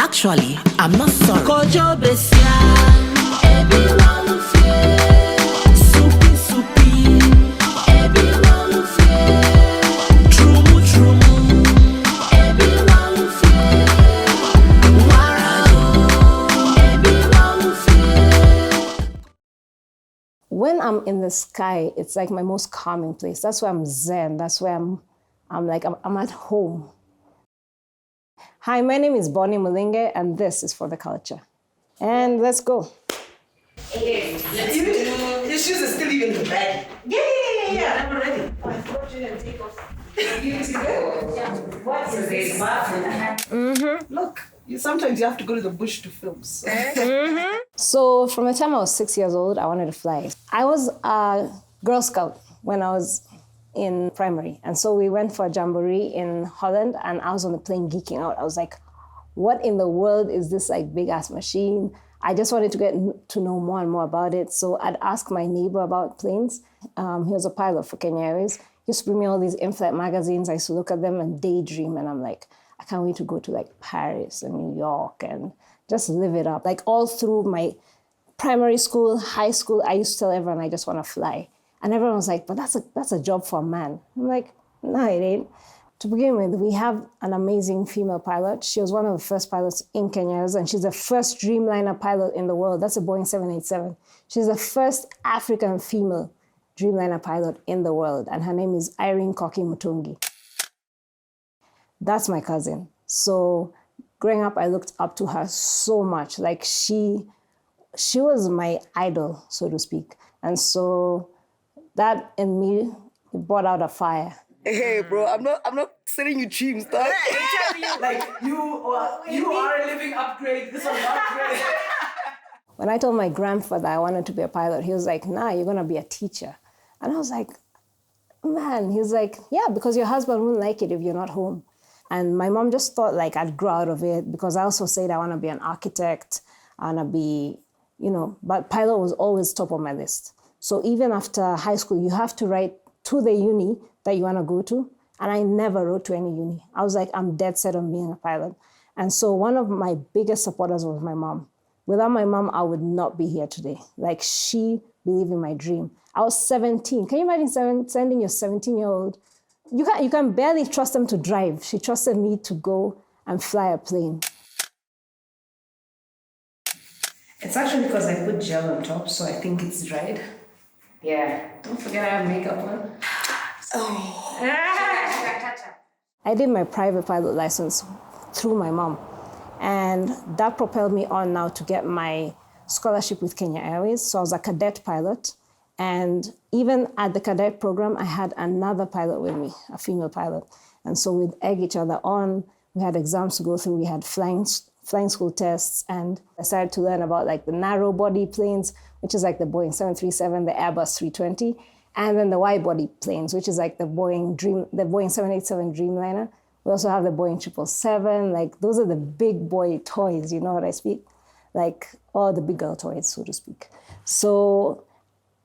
Actually, I'm not sorry. When I'm in the sky, it's like my most calming place. That's where I'm zen. That's where I'm at home. Hi, my name is Bonni Mulinge, and this is For the Culture. And let's go. Your shoes are still even in the bag. Yeah. I'm ready. Oh, I thought you didn't take off. You need to go. Yeah. What is this? Look, sometimes you have to go to the bush to film. So. So from the time I was 6 years old, I wanted to fly. I was a Girl Scout when I was in primary. And so we went for a jamboree in Holland, and I was on the plane geeking out. I was like, what in the world is this like big ass machine? I just wanted to get to know more and more about it. So I'd ask my neighbor about planes. He was a pilot for Kenya Airways. He used to bring me all these in-flight magazines. I used to look at them and daydream, and I'm like, I can't wait to go to like Paris and New York and just live it up. Like all through my primary school, high school, I used to tell everyone I just want to fly. And everyone was like, but that's a job for a man. I'm like, no, it ain't. To begin with, we have an amazing female pilot. She was one of the first pilots in Kenya, and she's the first Dreamliner pilot in the world. That's a Boeing 787. She's the first African female Dreamliner pilot in the world, and her name is Irene Koki Mutungi. That's my cousin. So growing up, I looked up to her so much. Like she was my idol, so to speak. And so that in me, it brought out a fire. Hey, bro, I'm not selling you dreams, dog. Like you are a living upgrade. This one's upgrade. When I told my grandfather I wanted to be a pilot, he was like, nah, you're gonna be a teacher. And I was like, man, he was like, yeah, because your husband wouldn't like it if you're not home. And my mom just thought like I'd grow out of it, because I also said I want to be an architect, I want to be, but pilot was always top of my list. So even after high school, you have to write to the uni that you want to go to. And I never wrote to any uni. I was like, I'm dead set on being a pilot. And so one of my biggest supporters was my mom. Without my mom, I would not be here today. Like, she believed in my dream. I was 17. Can you imagine sending your 17-year-old? You can barely trust them to drive. She trusted me to go and fly a plane. It's actually because I put gel on top, so I think it's dried. Yeah. Don't forget I have makeup on. Oh. I did my private pilot license through my mom. And that propelled me on now to get my scholarship with Kenya Airways. So I was a cadet pilot. And even at the cadet program, I had another pilot with me, a female pilot. And so we'd egg each other on. We had exams to go through. We had flying school tests. And I started to learn about like the narrow body planes, which is like the Boeing 737, the Airbus 320, and then the wide body planes, which is like the Boeing 787 Dreamliner. We also have the Boeing 777. Like, those are the big boy toys, you know what I speak? Like, all the big girl toys, so to speak. So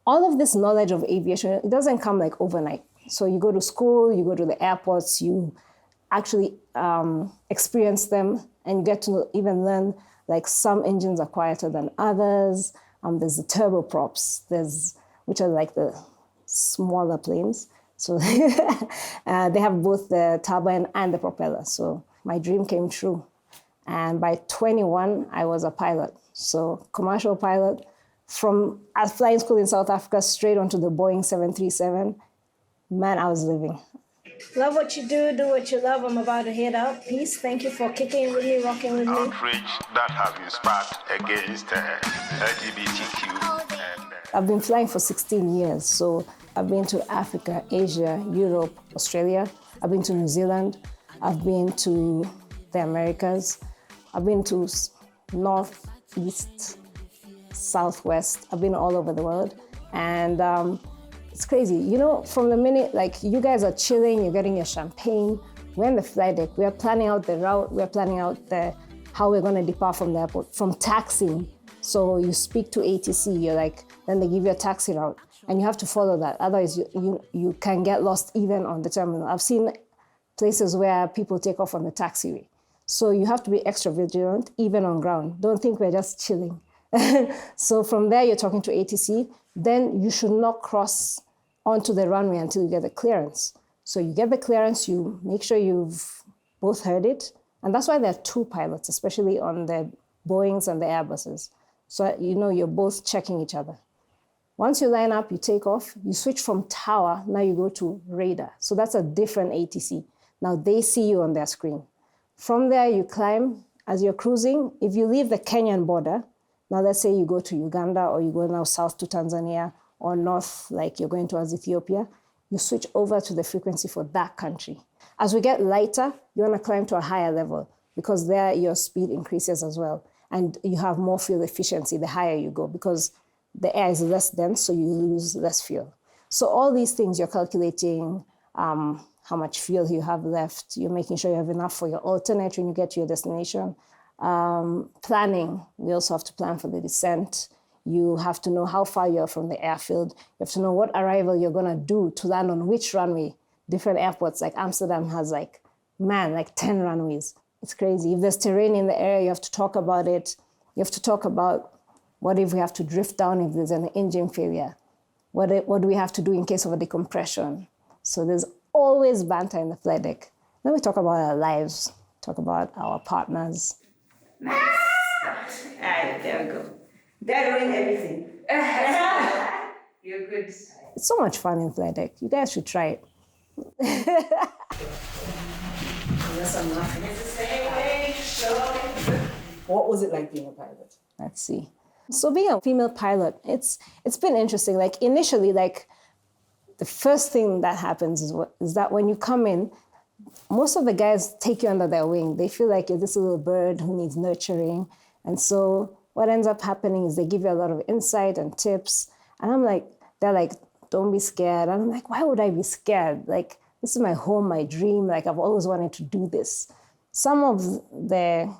all of this knowledge of aviation, it doesn't come like overnight. So you go to school, you go to the airports, you actually experience them, and you get to even learn like some engines are quieter than others. There's the turboprops, which are like the smaller planes. So they have both the turbine and the propeller. So my dream came true. And by 21, I was a pilot. So commercial pilot, from a flying school in South Africa straight onto the Boeing 737. Man, I was living. Love what you do what you love. I'm about to head out. Peace. Thank you for kicking with me, rocking with me. Outrage that have been sparked against LGBTQ. I've been flying for 16 years. So I've been to Africa, Asia, Europe, Australia. I've been to New Zealand. I've been to the Americas. I've been to North, East, Southwest. I've been all over the world. And it's crazy. From the minute, like, you guys are chilling, you're getting your champagne, we're in the flight deck, we're planning out the route, we're planning out how we're going to depart from the airport, from taxiing. So you speak to ATC, you're like, then they give you a taxi route, and you have to follow that. Otherwise, you can get lost even on the terminal. I've seen places where people take off on the taxiway. So you have to be extra vigilant, even on ground. Don't think we're just chilling. So from there, you're talking to ATC. Then you should not cross onto the runway until you get the clearance. So you get the clearance, you make sure you've both heard it. And that's why there are two pilots, especially on the Boeings and the Airbuses. So you're both checking each other. Once you line up, you take off, you switch from tower, now you go to radar. So that's a different ATC. Now they see you on their screen. From there, you climb. As you're cruising, if you leave the Kenyan border, now let's say you go to Uganda or you go now south to Tanzania or north, like you're going towards Ethiopia, you switch over to the frequency for that country. As we get lighter, you want to climb to a higher level because there your speed increases as well. And you have more fuel efficiency the higher you go because the air is less dense, so you lose less fuel. So all these things you're calculating, how much fuel you have left, you're making sure you have enough for your alternate when you get to your destination. Planning, we also have to plan for the descent. You have to know how far you're from the airfield. You have to know what arrival you're gonna do to land on which runway. Different airports, like Amsterdam has 10 runways. It's crazy. If there's terrain in the area, you have to talk about it. You have to talk about what if we have to drift down if there's an engine failure? What do we have to do in case of a decompression? So there's always banter in the flight deck. Then we talk about our lives, talk about our partners. Nice. All right, there we go. They're doing everything. You're good. It's so much fun in flight deck. You guys should try it. Yes, I'm laughing. It's the same way. What was it like being a pilot? Let's see. So being a female pilot, it's been interesting. Like initially, the first thing that happens is that when you come in, most of the guys take you under their wing. They feel like you're this little bird who needs nurturing. And so what ends up happening is they give you a lot of insight and tips. And they're like, don't be scared. And I'm like, why would I be scared? Like, this is my home, my dream. Like, I've always wanted to do this. Some of the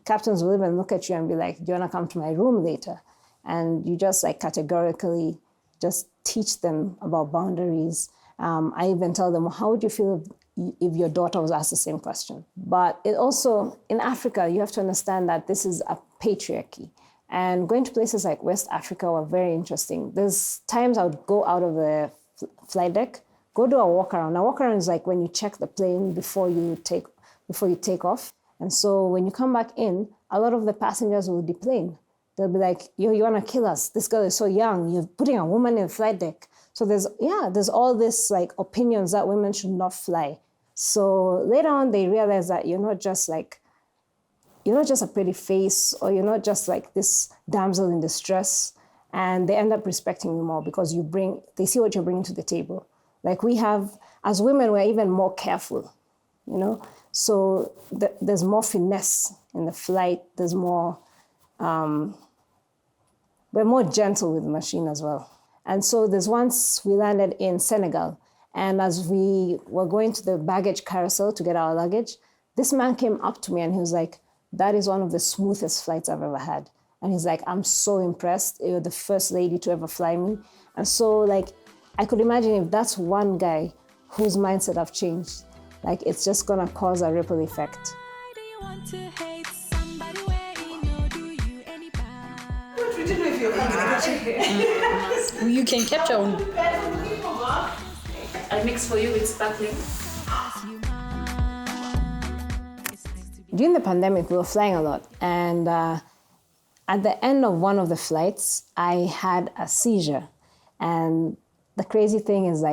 captains will even look at you and be like, do you want to come to my room later? And you just categorically just teach them about boundaries. I even tell them, how would you feel if your daughter was asked the same question? But it also, in Africa, you have to understand that this is a patriarchy. And going to places like West Africa were very interesting. There's times I would go out of the flight deck, go do a walk around. A walk around is like when you check the plane before you take off. And so when you come back in, a lot of the passengers will deplane. They'll be like, you want to kill us. This girl is so young. You're putting a woman in the flight deck. So there's all this opinions that women should not fly. So later on, they realize that you're not just a pretty face, or you're not just like this damsel in distress. And they end up respecting you more because they see what you're bringing to the table. Like as women, we're even more careful, So there's more finesse in the flight. There's more, we're more gentle with the machine as well. And so there's once we landed in Senegal, and as we were going to the baggage carousel to get our luggage, this man came up to me and he was like, that is one of the smoothest flights I've ever had. And he's like, I'm so impressed. You're the first lady to ever fly me. And so I could imagine if that's one guy whose mindset have changed, it's just gonna cause a ripple effect. What would you do if you're hungry? You can capture on. I mix for you with sparkling. During the pandemic, we were flying a lot. And at the end of one of the flights, I had a seizure. And the crazy thing is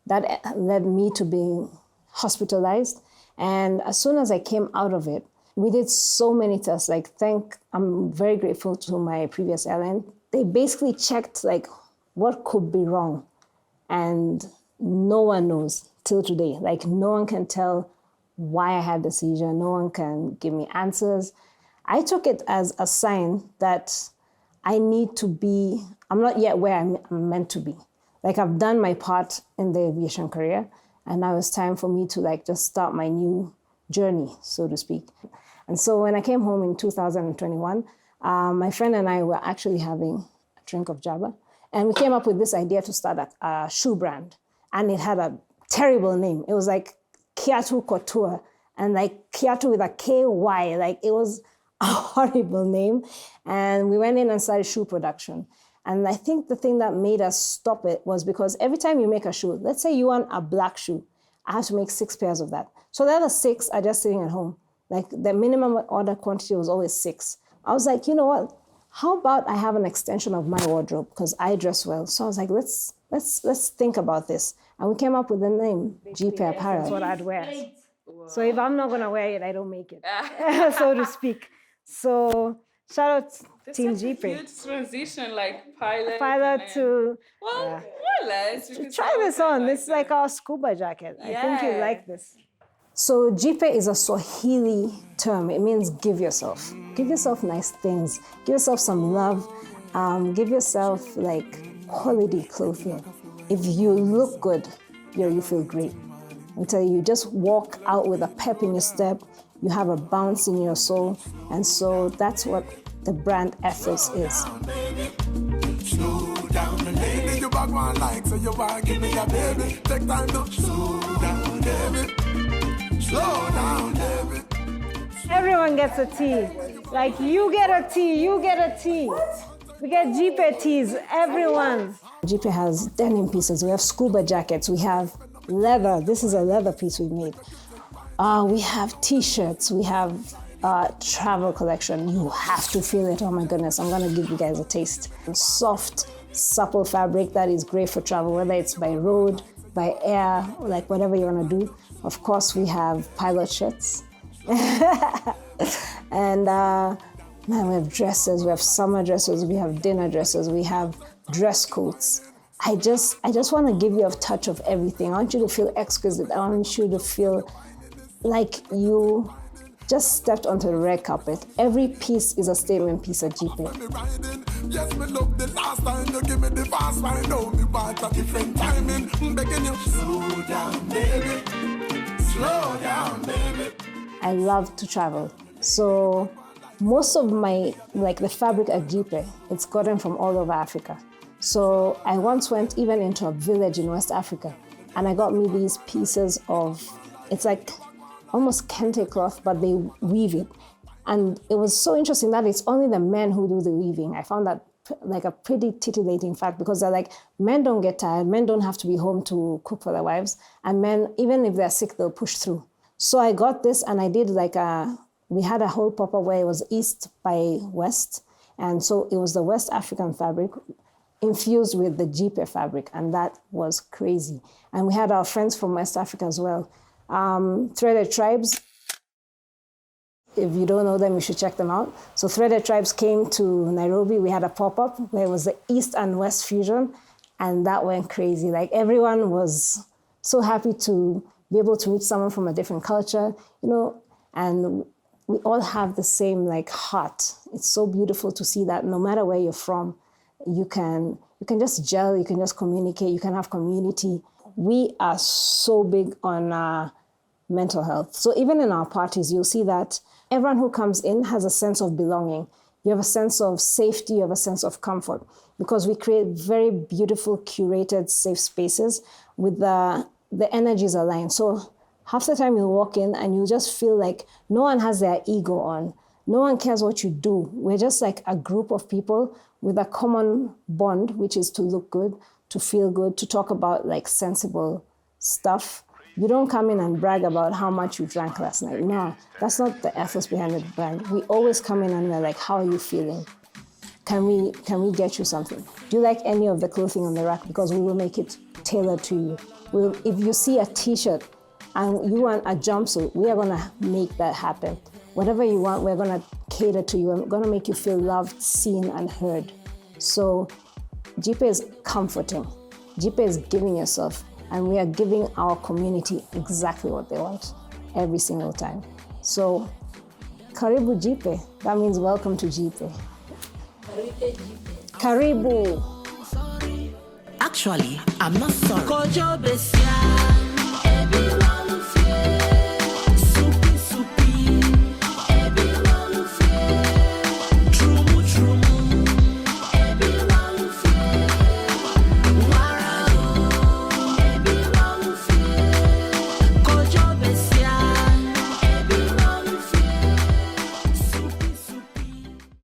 that led me to being hospitalized. And as soon as I came out of it, we did so many tests. I'm very grateful to my previous airline. They basically checked what could be wrong. And no one knows till today. No one can tell why I had the seizure. No one can give me answers. I took it as a sign that I'm not yet where I'm meant to be. I've done my part in the aviation career, and now it's time for me to just start my new journey, so to speak. And so when I came home in 2021, my friend and I were actually having a drink of Java, and we came up with this idea to start a shoe brand. And it had a terrible name. It was Kiatu Couture. and like Kiatu with a KY, like it was a horrible name. And we went in and started shoe production. And I think the thing that made us stop it was because every time you make a shoe, let's say you want a black shoe, I have to make 6 pairs of that. So the other 6 are just sitting at home. Like the minimum order quantity was always 6. I was like, you know what? How about I have an extension of my wardrobe because I dress well. So I was like, let's think about this. And we came up with the name, Jipe Apparel. That's what I'd wear. Wow. So if I'm not gonna wear it, I don't make it, so to speak. So shout out Team Jipe. Huge transition, like pilot to more or less. Try this on. This is like our scuba jacket. I think you like this. So Jipe is a Swahili term. It means give yourself. Give yourself nice things. Give yourself some love. Give yourself like quality clothing. If you look good, you feel great. Until you just walk out with a pep in your step, you have a bounce in your soul. And so that's what the brand ethos is. Slow down, baby. You back one like, so you want to give me a baby. Take time to slow down, baby. Slow down, baby. Everyone gets a tee. Like you get a tee, you get a tee. What? We get Jipe tees, everyone. Jipe has denim pieces. We have scuba jackets. We have leather. This is a leather piece we made. We have t-shirts. We have travel collection. You have to feel it. Oh my goodness, I'm gonna give you guys a taste. Soft, supple fabric that is great for travel, whether it's by road, by air, like whatever you wanna do. Of course, we have pilot shirts. And man, we have dresses, we have summer dresses, we have dinner dresses, we have dress coats. I just want to give you a touch of everything. I want you to feel exquisite. I want you to feel like you just stepped onto the red carpet. Every piece is a statement piece of Jipe. Yes, me love the last time you give me the fast line. No, me want a different timing. Begging you, slow down, baby. Slow down, baby. I love to travel. So most of my, like the fabric at Jipe, it's gotten from all over Africa. So I once went even into a village in West Africa and I got me these pieces of, it's like almost kente cloth, but they weave it. And it was so interesting that it's only the men who do the weaving. I found that like a pretty titillating fact because they're like, men don't get tired, men don't have to be home to cook for their wives, and men, even if they're sick, they'll push through. So I got this and I did like we had a whole pop-up where it was east by west. And so it was the West African fabric infused with the Jipe fabric, and that was crazy. And we had our friends from West Africa as well. Threaded Tribes, if you don't know them, you should check them out. So Threaded Tribes came to Nairobi. We had a pop-up where it was the East and West fusion, and that went crazy. Like everyone was so happy to be able to meet someone from a different culture, you know, and we all have the same like heart. It's so beautiful to see that no matter where you're from, you can just gel, you can just communicate, you can have community. We are so big on mental health. So even in our parties, you'll see that everyone who comes in has a sense of belonging. You have a sense of safety, you have a sense of comfort, because we create very beautiful, curated, safe spaces with the energies aligned. So half the time you'll walk in and you'll just feel like no one has their ego on. No one cares what you do. We're just like a group of people with a common bond, which is to look good, to feel good, to talk about like sensible stuff. You don't come in and brag about how much you drank last night. No, that's not the ethos behind the brand. We always come in and we're like, how are you feeling? Can we get you something? Do you like any of the clothing on the rack? Because we will make it tailored to you. If you see a t-shirt and you want a jumpsuit, we are gonna make that happen. Whatever you want, we're gonna cater to you. We're gonna make you feel loved, seen, and heard. So Jipe is comforting. Jipe is giving yourself, and we are giving our community exactly what they want every single time. So, Karibu Jipe. That means welcome to Jipe. Karibu. Actually, I'm not sorry.